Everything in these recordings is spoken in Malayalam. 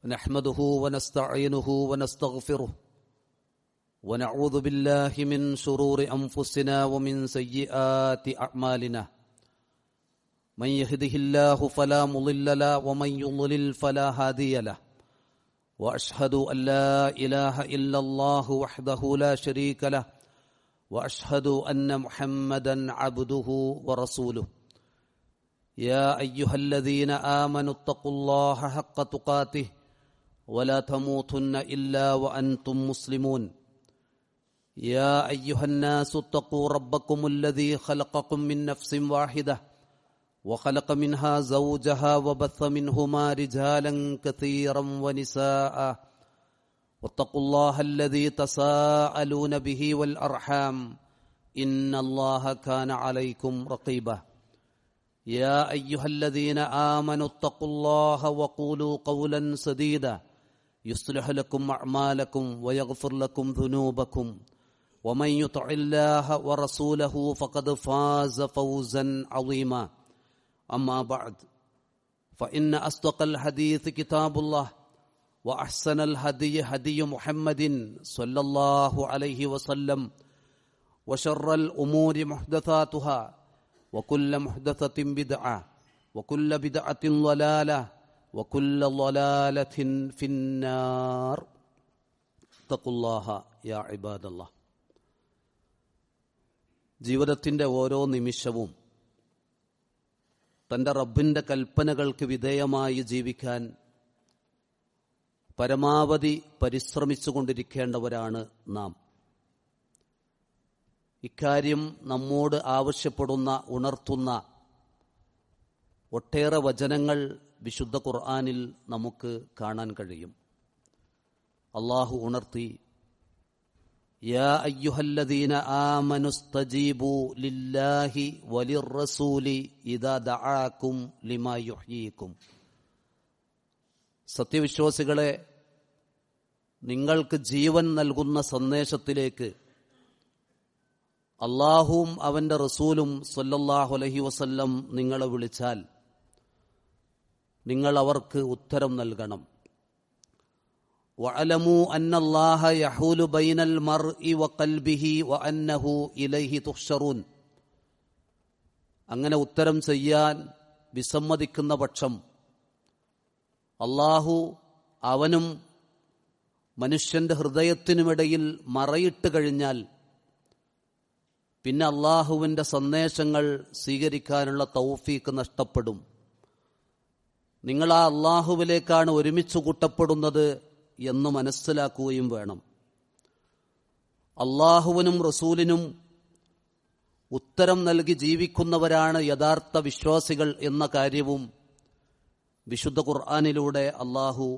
نحمده ونستعينه ونستغفره ونعوذ بالله من شرور أنفسنا ومن سيئات أعمالنا من يهده الله فلا مضل له ومن يضلل فلا هادي له وأشهد أن لا إله إلا الله وحده لا شريك له وأشهد أن محمدا عبده ورسوله يا أيها الذين آمنوا اتقوا الله حق تقاته ولا تموتن إلا وأنتم مسلمون يا أيها الناس اتقوا ربكم الذي خلقكم من نفس واحدة وخلق منها زوجها وبث منهما رجالا كثيرا ونساء واتقوا الله الذي تساءلون به والأرحام إن الله كان عليكم رقيبا يا أيها الذين آمنوا اتقوا الله وقولوا قولا سديدا يصلح لكم أعمالكم ويغفر لكم ذنوبكم ومن يطع الله ورسوله فقد فاز فوزا عظيما أما بعد فإن أصدق الحديث كتاب الله وأحسن الهدي هدي محمد صلى الله عليه وسلم وشر الأمور محدثاتها وكل محدثة بدعة وكل بدعة ضلالة وكل ضلالة في النار اتقوا الله يا عباد الله. ജീവിതത്തിൻ്റെ ഓരോ നിമിഷവും തൻ്റെ റബ്ബിൻ്റെ കൽപ്പനകൾക്ക് വിധേയമായി ജീവിക്കാൻ പരമാവധി പരിശ്രമിച്ചുകൊണ്ടിരിക്കേണ്ടവരാണ് നാം. ഇക്കാര്യം നമ്മോട് ആവശ്യപ്പെടുന്ന ഉണർത്തുന്ന ഒട്ടേറെ വചനങ്ങൾ വിശുദ്ധ ഖുർആനിൽ നമുക്ക് കാണാൻ കഴിയും. അല്ലാഹു ഉണർത്തി, യാ അയ്യുഹല്ലദീന ആമനുസ്തജീബു ലില്ലാഹി വലിർറസൂലി ഇദാ ദഅാകും ലിമാ യുഹ്യീകും. സത്യവിശ്വാസികളെ, നിങ്ങൾക്ക് ജീവൻ നൽകുന്ന സന്ദേശത്തിലേക്ക് അല്ലാഹുവും അവന്റെ റസൂലും സല്ലല്ലാഹു അലൈഹി വസല്ലം നിങ്ങളെ വിളിച്ചാൽ നിങ്ങൾ അവർക്ക് ഉത്തരം നൽകണം. വഅലമു അന്നല്ലാഹ യഹൂലു ബൈനൽ മർഇ വഖൽബിഹി വഅന്നഹു ഇലൈഹി തുഹ്ശറൂൻ. അങ്ങനെ ഉത്തരം ചെയ്യാൻ വിസമ്മതിക്കുന്ന പക്ഷം അല്ലാഹു അവനും മനുഷ്യന്റെ ഹൃദയത്തിനുമിടയിൽ മറയിട്ട് കഴിഞ്ഞാൽ പിന്നെ അള്ളാഹുവിൻ്റെ സന്ദേശങ്ങൾ സ്വീകരിക്കാനുള്ള തൗഫീക്ക് നഷ്ടപ്പെടും. നിങ്ങൾ ആ അള്ളാഹുവിലേക്കാണ് ഒരുമിച്ച് കൂട്ടപ്പെടുന്നത് എന്ന് മനസ്സിലാക്കുകയും വേണം. അള്ളാഹുവിനും റസൂലിനും ഉത്തരം നൽകി ജീവിക്കുന്നവരാണ് യഥാർത്ഥ വിശ്വാസികൾ എന്ന കാര്യവും വിശുദ്ധ ഖുർആനിലൂടെ അള്ളാഹു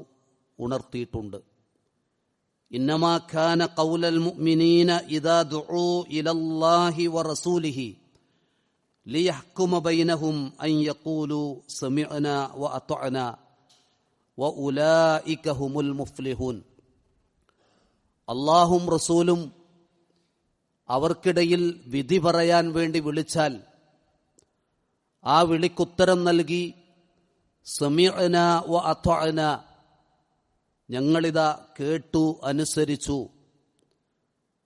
ഉണർത്തിയിട്ടുണ്ട്. ഇന്നമാ കാന ഖൗലൽ മുഅ്മിനീന ഇദാ ദുഊ ഇലല്ലാഹി വറസൂലിഹി ലിയഹ്കുമ ബൈനഹും അൻ യഖൂലു സമിഅനാ വഅതഅനാ വഉലൈക ഹുമുൽ മുഫ്ലിഹൂൻ. അല്ലാഹും റസൂലും അവർക്കിടയിൽ വിധി പറയാൻ വേണ്ടി വിളിച്ചാൽ ആ വിളിക്കുത്തരം നൽകി സമിഅനാ വഅതഅനാ, ഞങ്ങളിതാ കേട്ടു അനുസരിച്ചു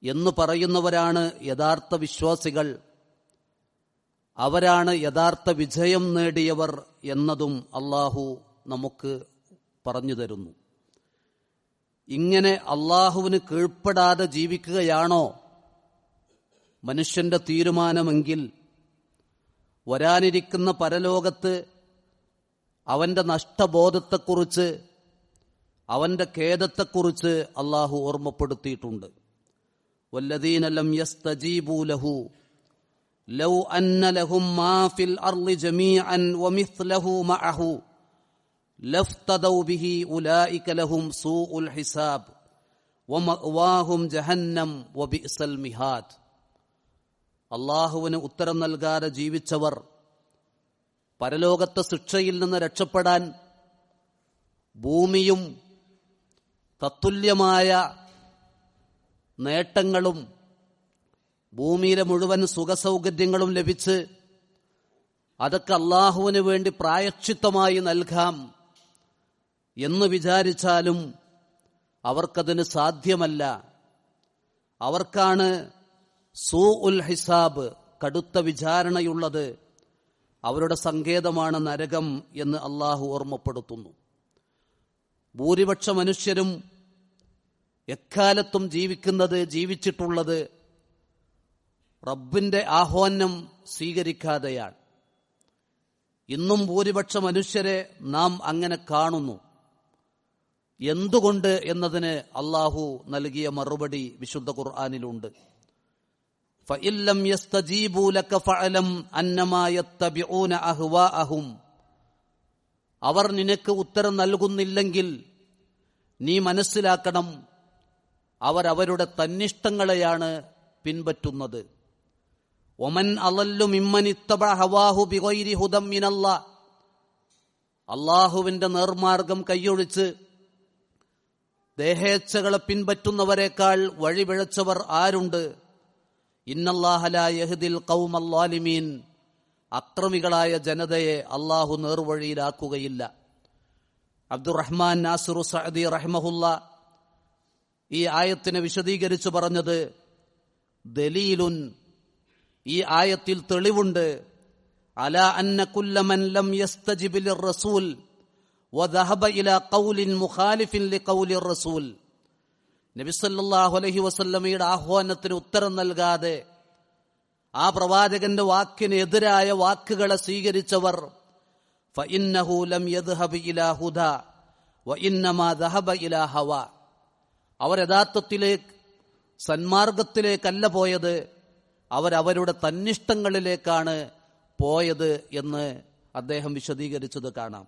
എന്ന് പറയുന്നവരാണ് യഥാർത്ഥ വിശ്വാസികൾ. അവരാണ് യഥാർത്ഥ വിജയം നേടിയവർ എന്നതും അള്ളാഹു നമുക്ക് പറഞ്ഞു തരുന്നു. ഇങ്ങനെ അള്ളാഹുവിന് കീഴ്പ്പെടാതെ ജീവിക്കുകയാണോ മനുഷ്യന്റെ തീരുമാനമെങ്കിൽ വരാനിരിക്കുന്ന പരലോകത്ത് അവന്റെ നഷ്ടബോധത്തെക്കുറിച്ച്, അവന്റെ ഖേദത്തെക്കുറിച്ച് അള്ളാഹു ഓർമ്മപ്പെടുത്തിയിട്ടുണ്ട്. വല്ലദീന ലം യസ്തജീബൂ ലഹു ലൗ അന്ന ലഹും മാ ഫിൽ അർളി ജമീഅൻ വമിസ്ലഹു മഅഹു ലഫ്തദൗ ബിഹി ഉലൈക ലഹും സൂഉൽ ഹിസാബ് വമഅവാഹും ജഹന്നം വബിഅ്സൽ മിഹാദ്. അള്ളാഹുവിന് ഉത്തരം നൽകാതെ ജീവിച്ചവർ പരലോകത്തെ ശിക്ഷയിൽ നിന്ന് രക്ഷപ്പെടാൻ ഭൂമിയും തത്തുല്യമായ നേട്ടങ്ങളും ഭൂമിയിലെ മുഴുവൻ സുഖസൗകര്യങ്ങളും ലഭിച്ച് അതൊക്കെ അള്ളാഹുവിന് വേണ്ടി പ്രായശ്ചിത്തമായി നൽകാം എന്ന് വിചാരിച്ചാലും അവർക്കതിന് സാധ്യമല്ല. അവർക്കാണ് സൂഉൽ ഹിസാബ്, കടുത്ത വിചാരണയുള്ളത്. അവരുടെ സങ്കേതമാണ് നരകം എന്ന് അള്ളാഹു ഓർമ്മപ്പെടുത്തുന്നു. ഭൂരിപക്ഷ മനുഷ്യരും എക്കാലത്തും ജീവിച്ചിട്ടുള്ളത് റബ്ബിന്റെ ആഹ്വാനം സ്വീകരിക്കാതെയാണ്. ഇന്നും ഭൂരിപക്ഷ മനുഷ്യരെ നാം അങ്ങനെ കാണുന്നു. എന്തുകൊണ്ട് എന്നതിന് അള്ളാഹു നൽകിയ മറുപടി വിശുദ്ധ ഖുർആനിലുണ്ട്. ഫഇല്ലം യസ്തജീബൂ ലക ഫഅലം അന്നമാ യത്തബിഊന അഹ്വാഅഹും. അവർ നിനക്ക് ഉത്തരം നൽകുന്നില്ലെങ്കിൽ നീ മനസ്സിലാക്കണം, അവരവരുടെ തന്നിഷ്ടങ്ങളെയാണ് പിൻപറ്റുന്നത്. ഒമൻ അളല്ലു മിമ്മൻ ഇത്തബഅ ഹവാഹു ബിഗൈരി ഹുദം മിനല്ലാഹ്. അള്ളാഹുവിന്റെ നേർമാർഗം കൈയൊഴിച്ച് ദേഹേച്ഛകളെ പിൻപറ്റുന്നവരെക്കാൾ വഴിപിഴച്ചവർ ആരുണ്ട്? ഇന്നല്ലാഹ ലാ യഹ്ദിൽ ഖൗമൽ ളാലിമീൻ. അക്രമികളായ ജനതയെ അള്ളാഹു നേർവഴിയിലാക്കുകയില്ല. അബ്ദുറഹ്മാൻ നാസിറു സഅദി റഹ്മഹുല്ലാ ഈ ആയത്തിനെ വിശദീകരിച്ചു പറഞ്ഞത്, ദലീലുൻ, ഈ ആയത്തിൽ തെളിവുണ്ട്, അലാ അന്ന കുല്ല മൻ ലം യസ്തജിബ് ലിർറസൂൽ വദഹബ ഇലാ ഖൗലിൻ മുഖാലിഫിൻ ലിഖൗലിർ റസൂൽ. നബി സല്ലല്ലാഹു അലൈഹി വസല്ലമയുടെ ആഹ്വാനത്തിന് ഉത്തരം നൽകാതെ ആ പ്രവാചകന്റെ വാക്കിന് എതിരായ വാക്കുകളെ സ്വീകരിച്ചവർ ഫഇന്നഹു ലം യദ്ഹബ് ഇലാ ഹുദാ വഇന്നമാ ദഹബ ഇലാ ഹവാ. അവർ യഥാർത്ഥത്തിലേക്ക് സന്മാർഗത്തിലേക്കല്ല പോയത്, അവരവരുടെ തന്നിഷ്ടങ്ങളിലേക്കാണ് പോയത് എന്ന് അദ്ദേഹം വിശദീകരിച്ചത് കാണാം.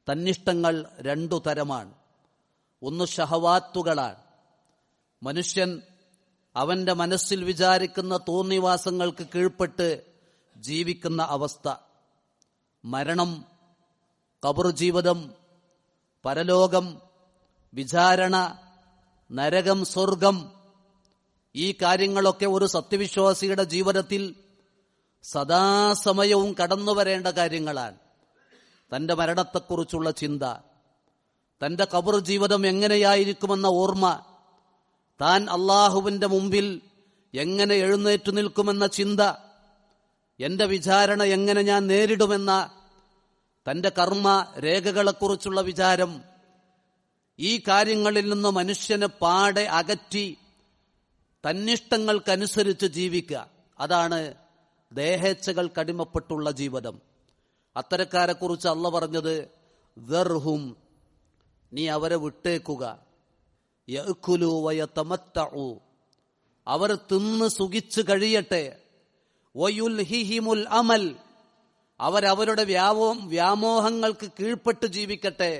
തന്നിഷ്ടങ്ങൾ രണ്ടു തരമാണ്. ഒന്ന് ഷഹവാത്തുകളാണ്. മനുഷ്യൻ അവന്റെ മനസ്സിൽ വിചാരിക്കുന്ന തോന്നിവാസങ്ങൾക്ക് കീഴ്പ്പെട്ട് ജീവിക്കുന്ന അവസ്ഥ. മരണം, ഖബർ ജീവിതം, പരലോകം, വിചാരണ, നരകം, സ്വർഗം, ഈ കാര്യങ്ങളൊക്കെ ഒരു സത്യവിശ്വാസിയുടെ ജീവിതത്തിൽ സദാസമയവും കടന്നുവരേണ്ട കാര്യങ്ങളാണ്. തന്റെ മരണത്തെക്കുറിച്ചുള്ള ചിന്ത, തന്റെ ഖബർ ജീവിതം എങ്ങനെയായിരിക്കുമെന്ന ഓർമ്മ, താൻ അള്ളാഹുവിന്റെ മുമ്പിൽ എങ്ങനെ എഴുന്നേറ്റു നിൽക്കുമെന്ന ചിന്ത, എന്റെ വിചാരണ എങ്ങനെ ഞാൻ നേരിടുമെന്ന തന്റെ കർമ്മ രേഖകളെക്കുറിച്ചുള്ള വിചാരം, ഈ കാര്യങ്ങളിൽ നിന്ന് മനുഷ്യനെ പാടെ അകറ്റി തന്നിഷ്ടങ്ങൾക്കനുസരിച്ച് ജീവിക്കുക, അതാണ് ദേഹേച്ഛകൾക്കടിമപ്പെട്ടുള്ള ജീവിതം. അത്തരക്കാരെക്കുറിച്ച് അള്ളാഹു പറഞ്ഞത്, ദർഹും, നീ അവരെ വിട്ടേക്കുക, യഅ്കുലു വയതമത്തഉ, അവർ തിന്ന് സുഖിച്ച് കഴിയട്ടെ, വയുൽഹിഹിമുൽ അമൽ, അവരവരുടെ വ്യാമോഹങ്ങൾക്ക് കീഴ്പ്പെട്ട് ജീവിക്കട്ടെ,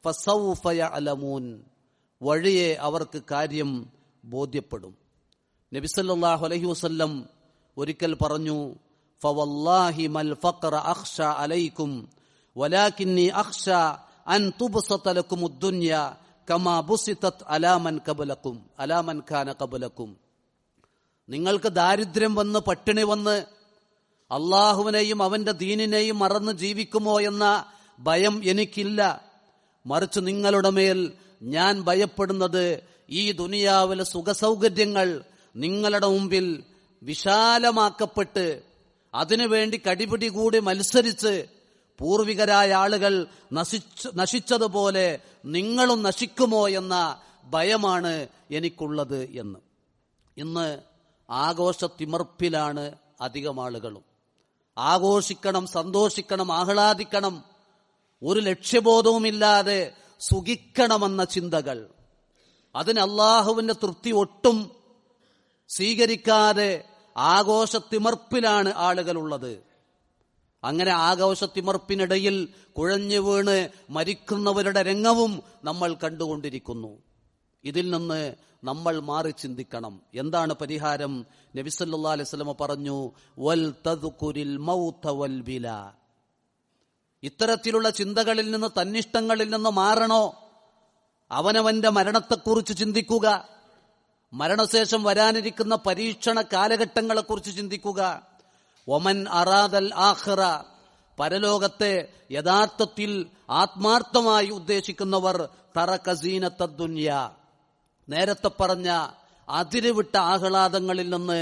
ഫസൗഫ യഅലമൂൻ, വഴിയെ അവർക്ക് കാര്യം ബോധ്യപ്പെടും. നബി സല്ലല്ലാഹു അലൈഹി വസല്ലം ഒരിക്കൽ പറഞ്ഞു, ഫവല്ലാഹി മൽ ഫഖറ അഖ്ശ അലൈക്കും വലാകിന്നി അഖ്ശ അൻ തുബ്സത ലക്കുമുദ് ദുനിയ കമാ ബുസിതത് അലാ മൻ കാന ഖബലക്കും. നിങ്ങൾക്ക് ദാരിദ്ര്യം വന്ന് പട്ടിണി വന്ന് അള്ളാഹുവിനെയും അവന്റെ ദീനിനെയും മറന്ന് ജീവിക്കുമോ എന്ന ഭയം എനിക്കില്ല. മറിച്ച് നിങ്ങളുടെ മേൽ ഞാൻ ഭയപ്പെടുന്നത് ഈ ദുനിയാവിലെ സുഖസൗകര്യങ്ങൾ നിങ്ങളുടെ മുമ്പിൽ വിശാലമാക്കപ്പെട്ട് അതിനുവേണ്ടി കടിപിടി കൂടി മത്സരിച്ച് പൂർവികരായ ആളുകൾ നശിച്ചതുപോലെ നിങ്ങളും നശിക്കുമോ എന്ന ഭയമാണ് എനിക്കുള്ളത് എന്ന്. ഇന്ന് ആഘോഷത്തിമർപ്പിലാണ് അധികം ആളുകളും. ആഘോഷിക്കണം, സന്തോഷിക്കണം, ആഹ്ലാദിക്കണം, ഒരു ലക്ഷ്യബോധവുമില്ലാതെ സുഖിക്കണമെന്ന ചിന്തകൾ, അതിന് അള്ളാഹുവിന്റെ തൃപ്തി ഒട്ടും സ്വീകരിക്കാതെ ആഘോഷത്തിമർപ്പിലാണ് ആളുകളുള്ളത്. അങ്ങനെ ആഘോഷത്തിമർപ്പിനിടയിൽ കുഴഞ്ഞു വീണ് മരിക്കുന്നവരുടെ രംഗവും നമ്മൾ കണ്ടുകൊണ്ടിരിക്കുന്നു. ഇതിൽ നിന്ന് നമ്മൾ മാറി ചിന്തിക്കണം. എന്താണ് പരിഹാരം? നബി സല്ലല്ലാഹു അലൈഹി വസല്ലം പറഞ്ഞു, വൽ തദ്കുരിൽ മൗത വൽ ബിലാ. ഇത്തരത്തിലുള്ള ചിന്തകളിൽ നിന്ന്, തന്നിഷ്ടങ്ങളിൽ നിന്ന് മാറണോ? അവനവന്റെ മരണത്തെക്കുറിച്ച് ചിന്തിക്കുക, മരണശേഷം വരാനിരിക്കുന്ന പരീക്ഷണ കാലഘട്ടങ്ങളെക്കുറിച്ച് ചിന്തിക്കുക. ഒമൻ അറാദൽ ആഖിറ പരലോകത്തെ യഥാർത്ഥത്തിൽ ആത്മാർത്ഥമായി ഉദ്ദേശിക്കുന്നവർ തറക സീനത്ത ദുനിയ, നേരത്തെ പറഞ്ഞ അതിരുവിട്ട ആഹ്ലാദങ്ങളിൽ നിന്ന്,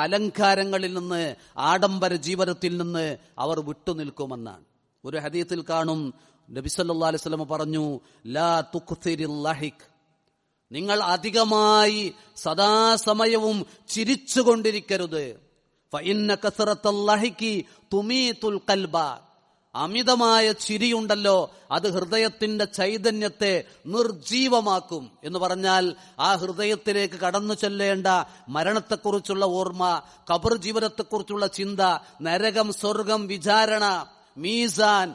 അലങ്കാരങ്ങളിൽ നിന്ന്, ആഡംബര ജീവിതത്തിൽ നിന്ന് അവർ വിട്ടുനിൽക്കുമെന്നാണ്. ഒരു ഹദീസിൽ കാണും, നബി സല്ലല്ലാഹു അലൈഹി വസല്ലം പറഞ്ഞു, ലാ തുക്സിരിൽ ലഹിക്, നിങ്ങൾ അധികമായി സദാസമയവും ചിരിച്ചുകൊണ്ടിരിക്കരുത്. ഫഇന്ന കസറത്തൽ ലഹികി തുമീതുൽ ഖൽബ, അമിതമായ ചിരിയുണ്ടല്ലോ അത് ഹൃദയത്തിന്റെ ചൈതന്യത്തെ നിർജീവമാക്കും. എന്ന് പറഞ്ഞാൽ ആ ഹൃദയത്തിലേക്ക് കടന്നു ചെല്ലേണ്ട മരണത്തെക്കുറിച്ചുള്ള ഓർമ്മ, ഖബർ ജീവിതത്തെക്കുറിച്ചുള്ള ചിന്ത, നരകം, സ്വർഗം, വിചാരണ, മീസാൻ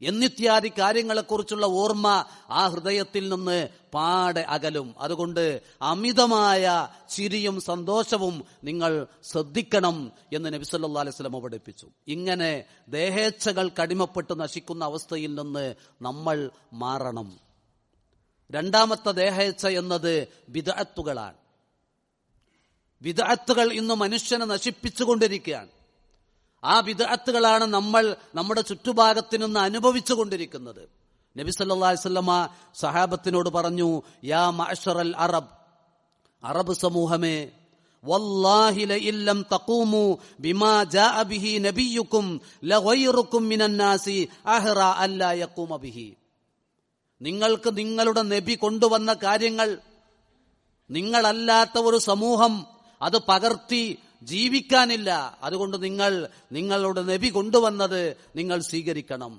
എന്നിത്യാദി കാര്യങ്ങളെക്കുറിച്ചുള്ള ഓർമ്മ ആ ഹൃദയത്തിൽ നിന്ന് പാടെ അകലും. അതുകൊണ്ട് അമിതമായ ചിരിയും സന്തോഷവും നിങ്ങൾ ശ്രദ്ധിക്കണം എന്ന് നബി സല്ലല്ലാഹു അലൈഹി വസല്ലം പഠിപ്പിച്ചു. ഇങ്ങനെ ദേഹേച്ഛകൾ കടിമപ്പെട്ട് നശിക്കുന്ന അവസ്ഥയിൽ നിന്ന് നമ്മൾ മാറണം. രണ്ടാമത്തെ ദേഹേച്ഛ എന്നത് ബിദ്അത്തുകളാണ്. ബിദ്അത്തുകൾ ഇന്ന് മനുഷ്യനെ നശിപ്പിച്ചുകൊണ്ടിരിക്കുകയാണ്. ആ ബിദ്അത്തുകളാണ് നമ്മൾ നമ്മുടെ ചുറ്റുഭാഗത്തു നിന്ന് അനുഭവിച്ചു കൊണ്ടിരിക്കുന്നത്. നബി സല്ലല്ലാഹു അലൈഹി വസല്ലമ സഹാബത്തിനോട് പറഞ്ഞു, യാ മഅ്ശറൽ അറബ്, അറബ് സമൂഹമേ, വല്ലാഹി ലഇല്ലം തഖൂമു ബിമാ ജാഅ ബിഹി നബിയുക്കും ലഗൈറുക്കും മിനൻ നാസി അഹ്റാ അല്ലാ യഖൂമ ബിഹി. നിങ്ങൾക്ക് നിങ്ങളുടെ നബി കൊണ്ടുവന്ന കാര്യങ്ങൾ നിങ്ങളല്ലാത്ത ഒരു സമൂഹം അത് പകർത്തി ജീവിക്കാനില്ല. അതുകൊണ്ട് നിങ്ങളുടെ നബി കൊണ്ടുവന്നത് നിങ്ങൾ സ്വീകരിക്കണം.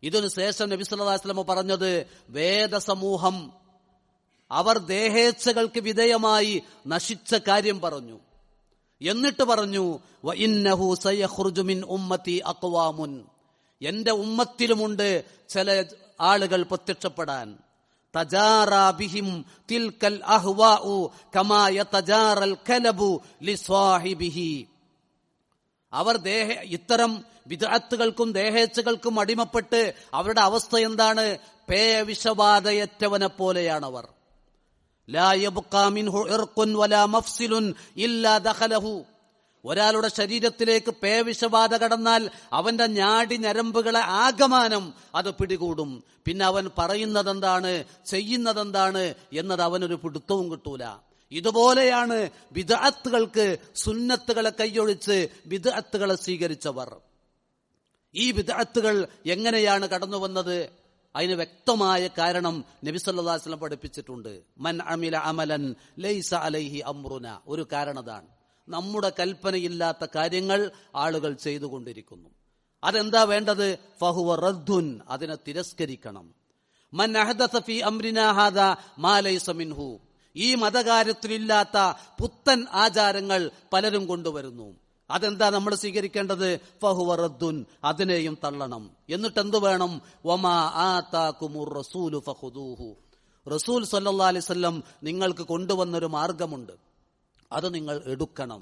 ഇതിനു ശേഷം നബി സല്ലല്ലാഹു അലൈഹി വസല്ലം പറഞ്ഞത്, വേദസമൂഹം അവർ ദേഹേച്ഛകൾക്ക് വിധേയമായി നശിച്ച കാര്യം പറഞ്ഞു. എന്നിട്ട് പറഞ്ഞു, വഇന്നഹു സയഖ്റുജു മിൻ ഉമ്മത്തി അഖ്വാമുൻ, എന്റെ ഉമ്മത്തിലുമുണ്ട് ചില ആളുകൾ പ്രത്യക്ഷപ്പെടാൻ. തജാറാ ബിഹിം തിൽക്കൽ അഹ്വാഉ കമാ യതജാറൽ കലബു ലിസ്വാഹിബിഹി. അവർ ഇത്തരം ബിദ്അത്തുകൾക്കും ദേഹേച്ഛകൾക്കും അടിമപ്പെട്ട് അവരുടെ അവസ്ഥ എന്താണ്? പേവിഷബാധയേറ്റവനെ പോലെയാണവർ. ലാ യബ്ഖാ മിൻഹു ഇർഖുൻ വലാ മഫ്സിലുൻ ഇല്ലാ ദഖലഹു. ഒരാളുടെ ശരീരത്തിലേക്ക് പേവിഷബാധ കടന്നാൽ അവന്റെ ഞാടി ഞരമ്പുകളെ ആകമാനം അത് പിടികൂടും. പിന്നെ അവൻ പറയുന്നതെന്താണ്, ചെയ്യുന്നതെന്താണ് എന്നത് അവനൊരു പിടുത്തവും കിട്ടൂല. ഇതുപോലെയാണ് ബിദ്അത്തുകൾക്ക് സുന്നത്തുകളെ കൈയൊഴിച്ച് ബിദ്അത്തുകളെ സ്വീകരിച്ചവർ. ഈ ബിദ്അത്തുകൾ എങ്ങനെയാണ് കടന്നു വന്നത്? അതിന് വ്യക്തമായ കാരണം നബി സല്ലല്ലാഹു അലൈഹി വസല്ലം പഠിപ്പിച്ചിട്ടുണ്ട്. മൻ അമില അമലൻ ലൈസ അലൈഹി അംറുന. ഒരു കാരണതാണ്, നമ്മുടെ കൽപ്പനയില്ലാത്ത കാര്യങ്ങൾ ആളുകൾ ചെയ്തുകൊണ്ടിരിക്കുന്നു. അതെന്താ വേണ്ടത്? ഫഹുവ റദ്ദുൻ, അതിനെ തിരസ്കരിക്കണം. മൻ അഹദസ ഫീ അംരിനാ ഹാദാ മാ ലൈസ മിൻഹു. ഈ മതകാര്യത്തിലില്ലാത്ത പുത്തൻ ആചാരങ്ങൾ പലരും കൊണ്ടുവരുന്നു. അതെന്താ നമ്മൾ സ്വീകരിക്കേണ്ടത്? ഫഹുവ റദ്ദുൻ, അതിനെയും തള്ളണം. എന്നിട്ട് എന്തു വേണം? വമാ ആതാകുമുർ റസൂലു ഫഖുദൂഹു. റസൂൽ സല്ലല്ലാഹു അലൈഹി വസല്ലം നിങ്ങൾക്ക് കൊണ്ടുവന്നൊരു മാർഗമുണ്ട്, അത് നിങ്ങൾ എടുക്കണം.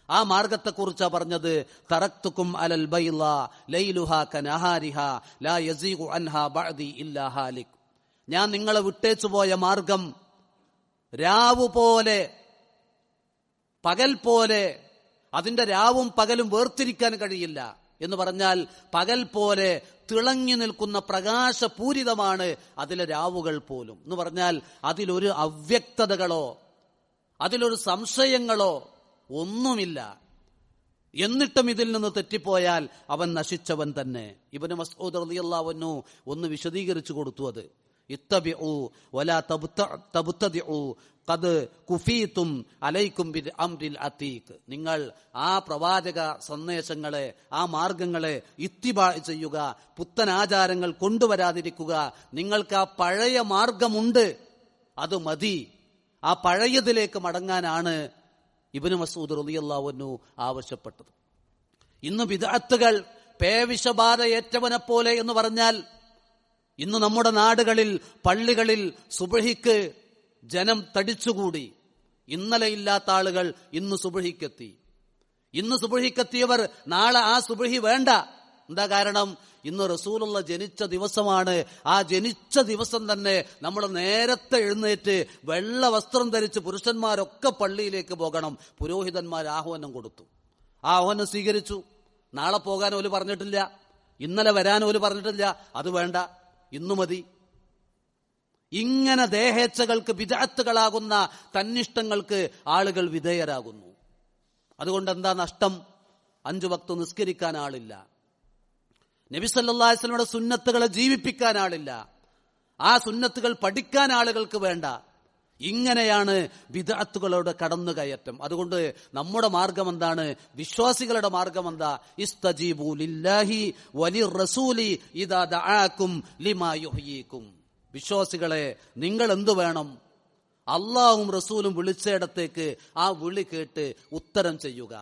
ആ മാർഗത്തെക്കുറിച്ചാ പറഞ്ഞത്, തറക്തുക്കും അലൽ ബൈള ലൈലുഹാ കനഹാരിഹാ ലാ യസീഗു അൻഹാ ബഅദി ഇല്ലാ ഹാലിക്. ഞാൻ നിങ്ങളെ വിട്ടേച്ചു പോയ മാർഗം രാവു പോലെ, പകൽ പോലെ, അതിന്റെ രാവും പകലും വേർതിരിക്കാൻ കഴിയില്ല എന്ന് പറഞ്ഞാൽ പകൽ പോലെ തിളങ്ങി നിൽക്കുന്ന പ്രകാശപൂരിതമാണ് അതിലെ രാവുകൾ പോലും എന്ന് പറഞ്ഞാൽ അതിലൊരു അവ്യക്തതകളോ അതിലൊരു സംശയങ്ങളോ ഒന്നുമില്ല. എന്നിട്ടും ഇതിൽ നിന്ന് തെറ്റിപ്പോയാൽ അവൻ നശിച്ചവൻ തന്നെ. ഇബ്നു മസ്ഊദ് റളിയല്ലാഹു അൻഹു ഒന്ന് വിശദീകരിച്ചു കൊടുത്തു. അത് ഇത്തബിഉ വലാ തബ്തദിഉ ഖദ് കുഫീതും അലൈക്കും ബിൽ അംരിൽ അതീഖ്. നിങ്ങൾ ആ പ്രവാചക സന്ദേശങ്ങളെ, ആ മാർഗങ്ങളെ ഇത്തിബാ ചെയ്യുക, പുത്തൻ ആചാരങ്ങൾ കൊണ്ടുവരാതിരിക്കുക. നിങ്ങൾക്ക് ആ പഴയ മാർഗമുണ്ട്, അത് മതി. ആ പഴയതിലേക്ക് മടങ്ങാനാണ് ഇബ്നു മസ്ഊദ് റളിയല്ലാഹു അൻഹു ആവശ്യപ്പെട്ടത്. ഇന്ന് ബിദ്അത്തുകൾ പേവിഷബാധ ഏറ്റവനെ പോലെ എന്ന് പറഞ്ഞാൽ, ഇന്ന് നമ്മുടെ നാടുകളിൽ പള്ളികളിൽ സുബ്ഹിക്ക് ജനം തടിച്ചുകൂടി. ഇന്നലെ ഇല്ലാത്ത ആളുകൾ ഇന്ന് സുബ്ഹിക്കെത്തി. ഇന്ന് സുബ്ഹിക്കെത്തിയവർ നാളെ ആ സുബ്ഹി വേണ്ട. എന്താ കാരണം? ഇന്ന് റസൂലുള്ള ജനിച്ച ദിവസമാണ്. ആ ജനിച്ച ദിവസം തന്നെ നമ്മൾ നേരത്തെ എഴുന്നേറ്റ് വെള്ള വസ്ത്രം ധരിച്ച് പുരുഷന്മാരൊക്കെ പള്ളിയിലേക്ക് പോകണം. പുരോഹിതന്മാർ ആഹ്വാനം കൊടുത്തു. ആ ആഹ്വാനം സ്വീകരിച്ചു. നാളെ പോകാൻ ഓല് പറഞ്ഞിട്ടില്ല, ഇന്നലെ വരാൻ ഓല് പറഞ്ഞിട്ടില്ല, അത് വേണ്ട, ഇന്നു മതി. ഇങ്ങനെ ദേഹേച്ഛകൾക്ക്, ബിദ്അത്തുകളാകുന്ന തന്നിഷ്ടങ്ങൾക്ക് ആളുകൾ വിധേയരാകുന്നു. അതുകൊണ്ട് എന്താ നഷ്ടം? 5 വക്ത് നിസ്കരിക്കാൻ ആളില്ല, നബി സല്ലല്ലാഹു അലൈഹി വസല്ലമയുടെ സുന്നത്തുകളെ ജീവിപ്പിക്കാൻ ആളില്ല, ആ സുന്നത്തുകൾ പഠിക്കാൻ ആളുകൾക്ക് വേണ്ട. ഇങ്ങനെയാണ് ബിദ്അത്തുകളുടെ കടന്നുകയറ്റം. അതുകൊണ്ട് നമ്മുടെ മാർഗം എന്താണ്? വിശ്വാസികളുടെ മാർഗം എന്താ? ഇസ്തജീബു ലില്ലാഹി വലിർറസൂലി ഇദാ ദആകും ലിമാ യുഹ്യീകും. വിശ്വാസികളെ, നിങ്ങൾ എന്തു വേണം? അള്ളാഹും റസൂലും വിളിച്ചിടത്തേക്ക് ആ വിളി കേട്ട് ഉത്തരം ചെയ്യുക.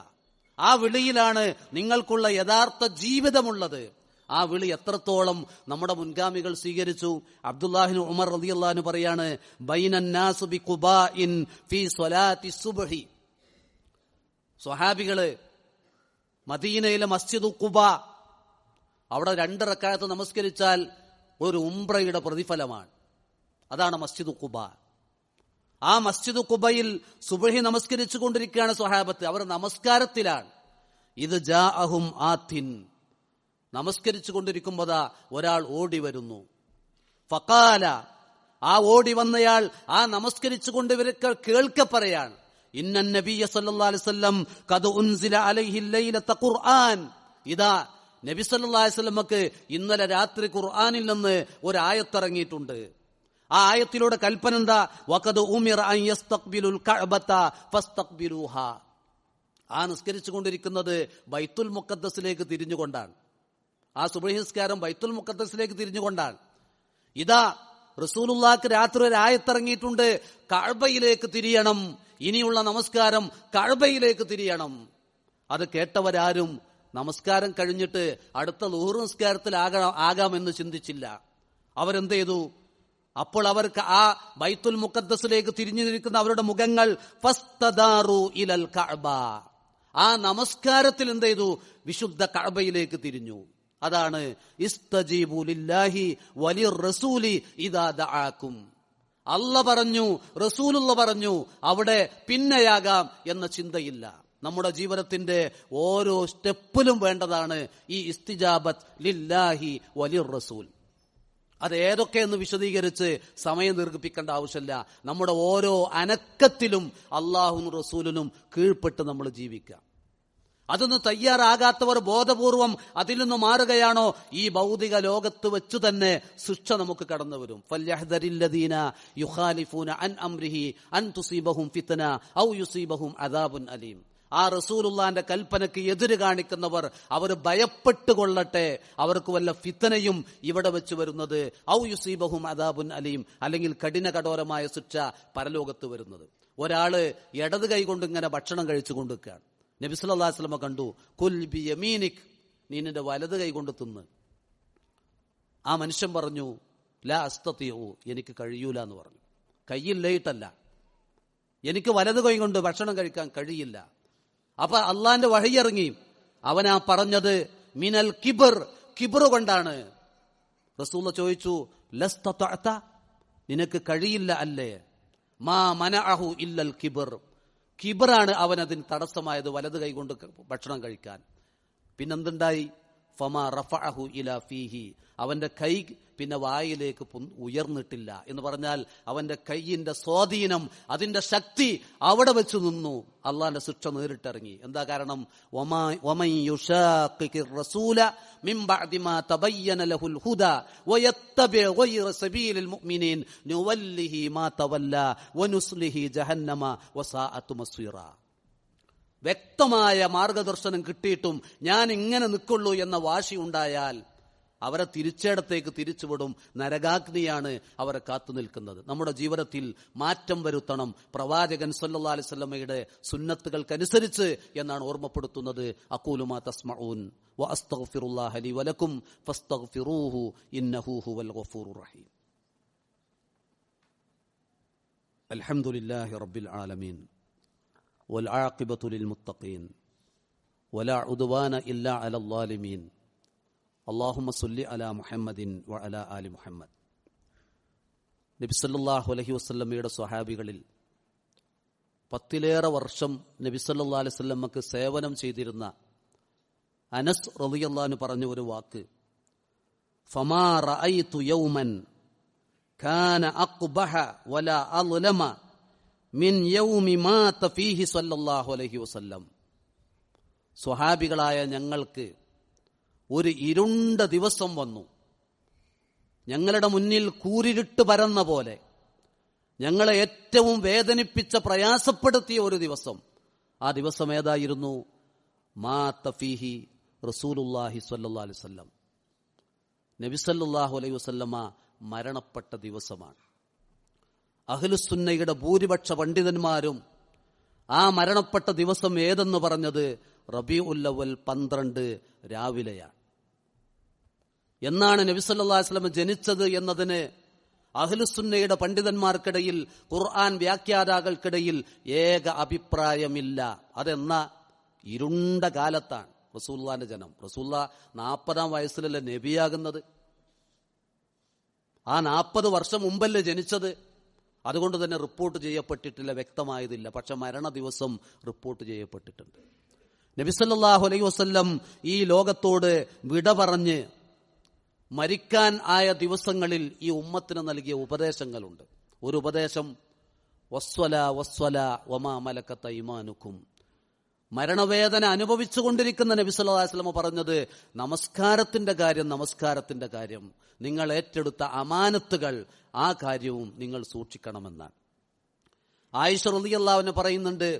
ആ വിളിയിലാണ് നിങ്ങൾക്കുള്ള യഥാർത്ഥ ജീവിതമുള്ളത്. ആ വിളി എത്രത്തോളം നമ്മുടെ മുൻഗാമികൾ സ്വീകരിച്ചു. അബ്ദുല്ലാഹിബ്നു ഉമർ റളിയല്ലാഹു അൻഹു പറയാണ്, ബൈനന്നാസു ബിഖുബാഇൻ ഫീ സ്വലാത്തി സുബ്ഹി. സ്വഹാബികള് മദീനയിലെ മസ്ജിദു ഖുബാ, അവിടെ 2 റക്അത്ത് നമസ്കരിച്ചാൽ ഒരു ഉംറയുടെ പ്രതിഫലമാണ്. അതാണ് മസ്ജിദു ഖുബാ. ആ മസ്ജിദു ഖുബയിൽ സുബ്ഹി നമസ്കരിച്ചു കൊണ്ടിരിക്കുകയാണ് സ്വഹാബത്ത്. അവർ നമസ്കാരത്തിലാണ്. ഇത് ജാഅഹും ആത്തിൻ, നമസ്കരിച്ചു കൊണ്ടിരിക്കുമ്പോഴാ ഒരാൾ ഓടി വരുന്നു. ഫഖാല, ആ ഓടി വന്നയാൾ ആ നമസ്കരിച്ചു കൊണ്ടിവരൊക്കെ കേൾക്കെ പറയാണ്, ഇന്ന നബിയ സല്ലല്ലാഹു അലൈഹി വസല്ലം ഖദ് ഉൻസില അലൈഹി ലൈലത ഖുർആൻ. ഇതാ നബി സല്ലല്ലാഹു അലൈഹി വസല്ലമക്ക് ഇന്നലെ രാത്രി ഖുർആനിൽ നിന്ന് ഒരു ആയത്തിറങ്ങിയിട്ടുണ്ട്. ആ ആയത്തിലൂടെ കൽപ്പന എന്താ? വഖദ് ഉമിറ അൻ യസ്തഖ്ബിലുൽ കഅബത ഫസ്തഖ്ബിലൂഹാ. ആ നിസ്കരിച്ചു കൊണ്ടിരിക്കുന്നത് ബൈത്തുൽ മുഖദ്ദസിലേക്ക് തിരിഞ്ഞുകൊണ്ടാണ്. ആ സുബ്ഹി നിസ്കാരം ബൈത്തുൽ മുഖദ്ദസിലേക്ക് തിരിഞ്ഞുകൊണ്ടാണ്. ഇതാ റസൂലുള്ളാഹിക്ക് രാത്രി ഒരു ആയത്തിറങ്ങിയിട്ടുണ്ട്, കഅബയിലേക്ക് തിരിയണം, ഇനിയുള്ള നമസ്കാരം കഅബയിലേക്ക് തിരിയണം. അത് കേട്ടവരാരും നമസ്കാരം കഴിഞ്ഞിട്ട് അടുത്ത ളുഹർ നിസ്കാരത്തിൽ ആകാമെന്ന് ചിന്തിച്ചില്ല. അവരെന്ത് ചെയ്തു? അപ്പോൾ അവർക്ക് ആ ബൈത്തുൽ മുഖദ്ദസിലേക്ക് തിരിഞ്ഞു നിൽക്കുന്ന അവരുടെ മുഖങ്ങൾ ഫസ്തദാറു ഇലൽ കഅബ, ആ നമസ്കാരത്തിൽ എന്ത് ചെയ്തു? വിശുദ്ധ കഅബയിലേക്ക് തിരിഞ്ഞു. അതാണ് ഇസ്തജീബു ലില്ലാഹി വലിർറസൂലി ഇദാ ദആകും. അല്ലാഹ് പറഞ്ഞു, റസൂലുള്ള പറഞ്ഞു, അവിടെ പിന്നെയാകാം എന്ന ചിന്തയില്ല. നമ്മുടെ ജീവിതത്തിന്റെ ഓരോ സ്റ്റെപ്പിലും വേണ്ടതാണ് ഈ ഇസ്തിജാബത്ത് ലില്ലാഹി വലിർറസൂൽ. അത് ഏതൊക്കെയെന്ന് വിശദീകരിച്ച് സമയം ദീർഘിപ്പിക്കേണ്ട ആവശ്യമില്ല. നമ്മുടെ ഓരോ അനക്കത്തിലും അള്ളാഹുവിനും റസൂലിനും കീഴ്പ്പെട്ട് നമ്മൾ ജീവിക്കാം. അതൊന്നും തയ്യാറാകാത്തവർ ബോധപൂർവം അതിൽ നിന്ന് മാറുകയാണോ, ഈ ഭൗതിക ലോകത്ത് വെച്ചു തന്നെ ശിക്ഷ നമുക്ക് കടന്നു വരും. ഫല്യഹ്ദരില്ലദീന യുഖാലിഫൂന അൻ അംരിഹി അൻ തുസീബഹും ഫിത്ന ഔ യുസീബഹും അദാബുൻ അലീം. ആ റസൂലുള്ളാന്റെ കൽപ്പനയ്ക്ക് എതിര് കാണിക്കുന്നവർ അവർ ഭയപ്പെട്ടുകൊള്ളട്ടെ, അവർക്ക് വല്ല ഫിത്നയും ഇവിടെ വെച്ച് വരുന്നത്, ഔ യുസീബഹും അദാബുൻ അലീം, അല്ലെങ്കിൽ കഠിന കഠോരമായ ശിക്ഷ പരലോകത്ത് വരുന്നത്. ഒരാള് ഇടത് കൈ കൊണ്ട് ഇങ്ങനെ ഭക്ഷണം കഴിച്ചു കൊണ്ടിരിക്കുകയാണ്. നബി സല്ലല്ലാഹു അലൈഹി വസല്ലം കണ്ടു, കുൽ ബി യമീനിക്, നീ നിന്റെ വലത് കൈ കൊണ്ട് തിന്ന്. ആ മനുഷ്യൻ പറഞ്ഞു, ലാ അസ്തതിഉ, എനിക്ക് കഴിയൂല എന്ന് പറഞ്ഞു. കയ്യില്ലായിട്ടല്ല, എനിക്ക് വലത് കൈ കൊണ്ട് ഭക്ഷണം കഴിക്കാൻ കഴിയില്ല. അപ്പൊ അള്ളാന്റെ വഹി ഇറങ്ങി. അവനാ പറഞ്ഞത് മിനൽ കിബർ, കിബർ കൊണ്ടാണ്. റസൂൽ ചോദിച്ചു, ലസ്തതഅത, നിനക്ക് കഴിയില്ല അല്ലേ? മാ മനഅഹു ഇല്ലൽ കിബർ, കിബറാണ് അവനതിന് തടസ്സമായത്, വലത് കൈകൊണ്ട് ഭക്ഷണം കഴിക്കാൻ. പിന്നെന്തുണ്ടായി? ഫമാ റഫഅഹു ഇലാ ഫീഹി, അവന്റെ കൈ പിന്നെ വായിലേക്ക് ഉയർന്നിട്ടില്ല എന്ന് പറഞ്ഞാൽ അവന്റെ കൈയിന്റെ സ്വാധീനം, അതിന്റെ ശക്തി അവിടെ വെച്ച് നിന്നു. അള്ളാന്റെ ശിക്ഷ നേരിട്ടിറങ്ങി. എന്താ കാരണം? വമൻ യുശാഖിഖിർ റസൂല മിൻ ബഅദി മാ തബയ്യന ലഹുൽ ഹുദാ വയത്തബി ഗൈറ സബീലിൽ മുഅ്മിനീൻ നുവല്ലിഹി മാ തവല്ല വനുസ്ലിഹി ജഹന്നമ വസാഅതു മസ്വീറ. വ്യക്തമായ മാർഗദർശനം കിട്ടിയിട്ടും ഞാൻ ഇങ്ങനെ നിൽക്കുള്ളൂ എന്ന വാശി ഉണ്ടായാൽ അവരെ തിരിച്ചിടത്തേക്ക് തിരിച്ചുവിടും. നരകാഗ്നിയാണ് അവരെ കാത്തു നിൽക്കുന്നത്. നമ്മുടെ ജീവിതത്തിൽ മാറ്റം വരുത്തണം, പ്രവാചകൻ സല്ലല്ലാഹു അലൈഹി വസല്ലമയുടെ സുന്നത്തുകൾക്കനുസരിച്ച് എന്നാണ് ഓർമ്മപ്പെടുത്തുന്നത്. അഖൂലു മാ തസ്മഊൻ വ അസ്തഗ്ഫിറുല്ലാഹ ലി വലക്കും ഫസ്തഗ്ഫിറൂഹു ഇന്നഹു ഹുവൽ ഗഫൂറുർ റഹീം. അൽഹംദുലില്ലാഹി റബ്ബിൽ ആലമീൻ വൽ ആഖിബത്തു ലിൽ മുത്തഖീൻ വലാ ഉദ്വാന ഇല്ലാ അലൽ ളാലിമീൻ. അല്ലാഹുമ്മ സ്വല്ലി അലാ മുഹമ്മദിൻ വ അലാ ആലി മുഹമ്മദ്. നബി സല്ലല്ലാഹു അലൈഹി വസല്ലമയുടെ സ്വഹാബികളിൽ 10 വർഷം നബി സല്ലല്ലാഹു അലൈഹി വസല്ലമക്ക് സേവനം ചെയ്തിരുന്ന അനസ് റളിയല്ലാഹു അൻഹു പറഞ്ഞ ഒരു വാക്ക്, ഫമാ റഅയ്തു യൗമൻ കാന അഖ്ബഹ വലാ അദ്ലമ മിൻ യൗമി മാത ഫീഹി സ്വല്ലല്ലാഹു അലൈഹി വസല്ലം. സ്വഹാബികളായ ഞങ്ങൾക്ക് ഒരു ഇരുണ്ട ദിവസം വന്നു, ഞങ്ങളുടെ മുന്നിൽ കൂരിരുട്ട് പരന്ന പോലെ, ഞങ്ങളെ ഏറ്റവും വേദനിപ്പിച്ച പ്രയാസപ്പെടുത്തിയ ഒരു ദിവസം. ആ ദിവസം ഏതായിരുന്നു? മാത ഫീഹി റസൂലുള്ളാഹി സ്വല്ലല്ലാഹു അലൈഹി വസല്ലം, നബി സല്ലല്ലാഹു അലൈഹി വസല്ലമ മരണപ്പെട്ട ദിവസമാണ്. അഹ്ലുസുന്നയുടെ ഭൂരിപക്ഷ പണ്ഡിതന്മാരും ആ മരണപ്പെട്ട ദിവസം ഏതെന്ന് പറഞ്ഞത് റബീഉൽ അവ്വൽ 12 രാവിലെയാണ്. എന്നാണ് നബി സല്ലല്ലാഹു അലൈഹി വസല്ലം ജനിച്ചത് എന്നതിന് അഹ്ലുസുന്നയുടെ പണ്ഡിതന്മാർക്കിടയിൽ, ഖുർആൻ വ്യാഖ്യാതാക്കൾക്കിടയിൽ ഏക അഭിപ്രായമില്ല. അതെന്ന ഇരുണ്ട കാലത്താണ് റസൂലുള്ളാഹിന്റെ ജനം. റസൂലുള്ളാഹ് 40-ാം വയസ്സിലല്ലേ നബിയാകുന്നത്. ആ 40 വർഷം മുമ്പല്ലേ ജനിച്ചത്. അതുകൊണ്ട് തന്നെ റിപ്പോർട്ട് ചെയ്യപ്പെട്ടിട്ടില്ല, വ്യക്തമായതില്ല. പക്ഷെ മരണ ദിവസം റിപ്പോർട്ട് ചെയ്യപ്പെട്ടിട്ടുണ്ട്. നബി സല്ലല്ലാഹു അലൈഹി വസല്ലം ഈ ലോകത്തോട് വിട പറഞ്ഞ് മരിക്കാൻ ആയ ദിവസങ്ങളിൽ ഈ ഉമ്മത്തിന് നൽകിയ ഉപദേശങ്ങളുണ്ട്. ഒരു ഉപദേശം, വസ്വല വസ്വല വമാ മലക്കത ഈമാനുക്കും. മരണവേദന അനുഭവിച്ചുകൊണ്ടിരിക്കുന്ന നബി സല്ലല്ലാഹു അലൈഹി വസല്ലം പറഞ്ഞത്, നമസ്കാരത്തിന്റെ കാര്യം, നിങ്ങൾ ഏറ്റെടുത്ത അമാനത്തുകൾ, ആ കാര്യവും നിങ്ങൾ സൂക്ഷിക്കണമെന്നാണ്. ആയിഷ റളിയല്ലാഹു അൻഹ പറയുന്നുണ്ട്,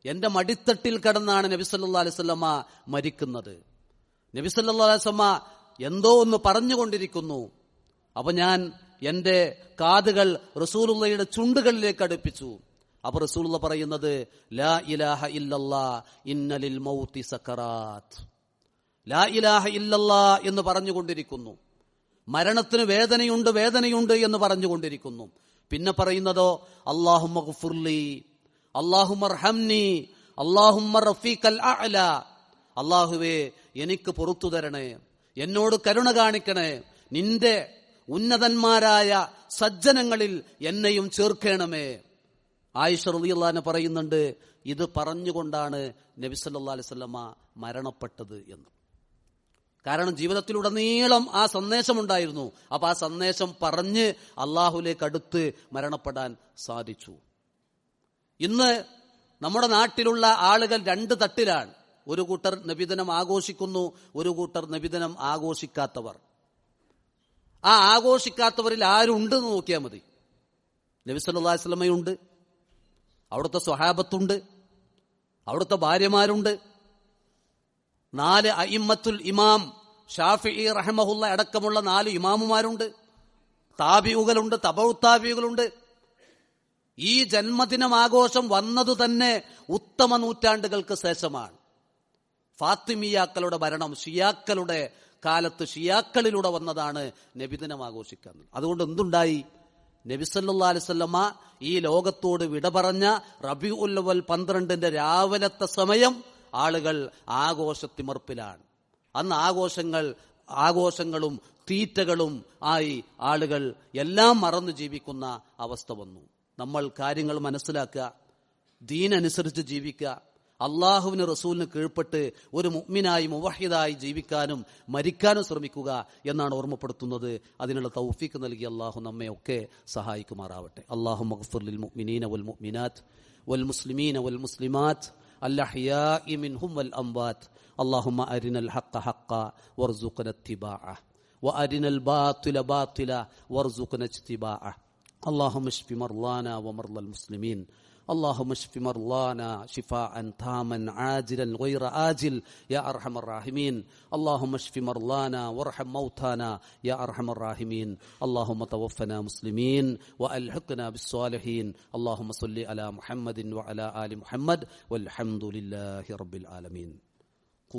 എന്റെ മടിത്തട്ടിൽ കിടന്നാണ് നബി സല്ലല്ലാഹു അലൈഹി വസല്ലമ മരിക്കുന്നത്. നബി സല്ലല്ലാഹു അലൈഹി വസല്ലമ എന്തോ ഒന്ന് പറഞ്ഞുകൊണ്ടിരിക്കുന്നു. അപ്പൊ ഞാൻ എന്റെ കാതുകൾ റസൂലുള്ളാഹിയുടെ ചുണ്ടുകളിലേക്ക് അടുപ്പിച്ചു. അപ്പൊ റസൂലുള്ള പറയുന്നത്, ലാ ഇലാഹ ഇല്ലല്ലാ ഇന്നലിൽ മൗതി സക്കറാത്ത്. ലാ ഇലാഹ ഇല്ലല്ലാ എന്ന് പറഞ്ഞുകൊണ്ടിരിക്കുന്നു. മരണത്തിന് വേദനയുണ്ട് എന്ന് പറഞ്ഞുകൊണ്ടിരിക്കുന്നു. പിന്നെ പറയുന്നതോ, അല്ലാഹുമ്മ ഗ്ഫിർലി, അല്ലാഹുമ്മ അർഹംനി, അല്ലാഹുമ്മ റഫീഖൽ അഅല. അല്ലാഹുവേ, എനിക്ക് പുറത്തു തരണേ, എന്നോട് കരുണ കാണിക്കണേ, നിന്റെ ഉന്നതന്മാരായ സജ്ജനങ്ങളിൽ എന്നെയും ചേർക്കണമേ. ആയിഷ റളിയല്ലാഹു അൻഹ പറയുന്നുണ്ട്, ഇത് പറഞ്ഞുകൊണ്ടാണ് നബി സല്ലല്ലാഹു അലൈഹി വസല്ലമ മരണപ്പെട്ടത് എന്ന്. കാരണം ജീവിതത്തിലുടനീളം ആ സന്ദേശമുണ്ടായിരുന്നു. അപ്പൊ ആ സന്ദേശം പറഞ്ഞ് അള്ളാഹുലേക്ക് അടുത്ത് മരണപ്പെടാൻ സാധിച്ചു. ഇന്ന് നമ്മുടെ നാട്ടിലുള്ള ആളുകൾ 2 തട്ടിലാണ്. ഒരു കൂട്ടർ നബിദിനം ആഘോഷിക്കുന്നു, ഒരു കൂട്ടർ നബിദിനം ആഘോഷിക്കാത്തവർ. ആ ആഘോഷിക്കാത്തവരിൽ ആരുണ്ടെന്ന് നോക്കിയാൽ മതി. നബി സല്ലല്ലാഹു അലൈഹി വസല്ലമയുണ്ട്, അവിടുത്തെ സ്വഹാബത്തുണ്ട്, അവിടുത്തെ ഭാര്യമാരുണ്ട്, 4 അഇമ്മത്തുൽ ഇമാം ഷാഫിഈ റഹിമഹുള്ള അടക്കമുള്ള 4 ഇമാമുമാരുണ്ട്, താബിഉകളുണ്ട്, തബഉ താബിഉകളുണ്ട്. ഈ ജന്മദിനം ആഘോഷം വന്നതു തന്നെ ഉത്തമ നൂറ്റാണ്ടുകൾക്ക് ശേഷമാണ്. ഫാത്തിമിയാക്കളുടെ ഭരണം ഷിയാക്കളുടെ കാലത്ത് ഷിയാക്കളിലൂടെ വന്നതാണ് നബിദിനം ആഘോഷിക്കാൻ. അതുകൊണ്ട് എന്തുണ്ടായി? നബി സല്ലല്ലാഹു അലൈഹി വസല്ലമ ഈ ലോകത്തോട് വിട പറഞ്ഞ റബീഉൽ അവ്വൽ 12 രാവിലത്തെ സമയം ആളുകൾ ആഘോഷത്തിമർപ്പിലാണ്. അന്ന് ആഘോഷങ്ങളും തീറ്റകളും ആയി ആളുകൾ എല്ലാം മറന്നു ജീവിക്കുന്ന അവസ്ഥ വന്നു. നമ്മൾ കാര്യങ്ങൾ മനസ്സിലാക്കുക, ദീനനുസരിച്ച് ജീവിക്കുക, അള്ളാഹുവിന് റസൂലിന് കീഴ്പ്പെട്ട് ഒരു മുഅ്മിനായി മുവഹിദായി ജീവിക്കാനും മരിക്കാനും ശ്രമിക്കുക എന്നാണ് ഓർമ്മപ്പെടുത്തുന്നത്. അതിനുള്ള തൗഫീഖ് നൽകി അള്ളാഹു നമ്മെ ഒക്കെ സഹായിക്കുമാറാവട്ടെ. അല്ലാഹുമ്മ ഗ്ഫിർ ലിൽ മുഅ്മിനീന വൽ മുഅ്മിനാത്ത് വൽ മുസ്ലിമീന വൽ മുസ്ലിമാത്ത് الأحياء منهم والأموات اللهم أرنا الحق حقا وارزقنا اتباعه وأرنا الباطل باطلا وارزقنا اجتنابه اللهم اشف مرضانا ومرضى المسلمين اللهم اشف مرضانا شفاء تاما عاجلا غير آجل يا أرحم الراحمين اللهم اشف مرضانا وارحم موتانا يا أرحم الراحمين اللهم توفنا مسلمين وألحقنا بالصالحين اللهم صل على محمد وعلى آل محمد والحمد لله رب العالمين.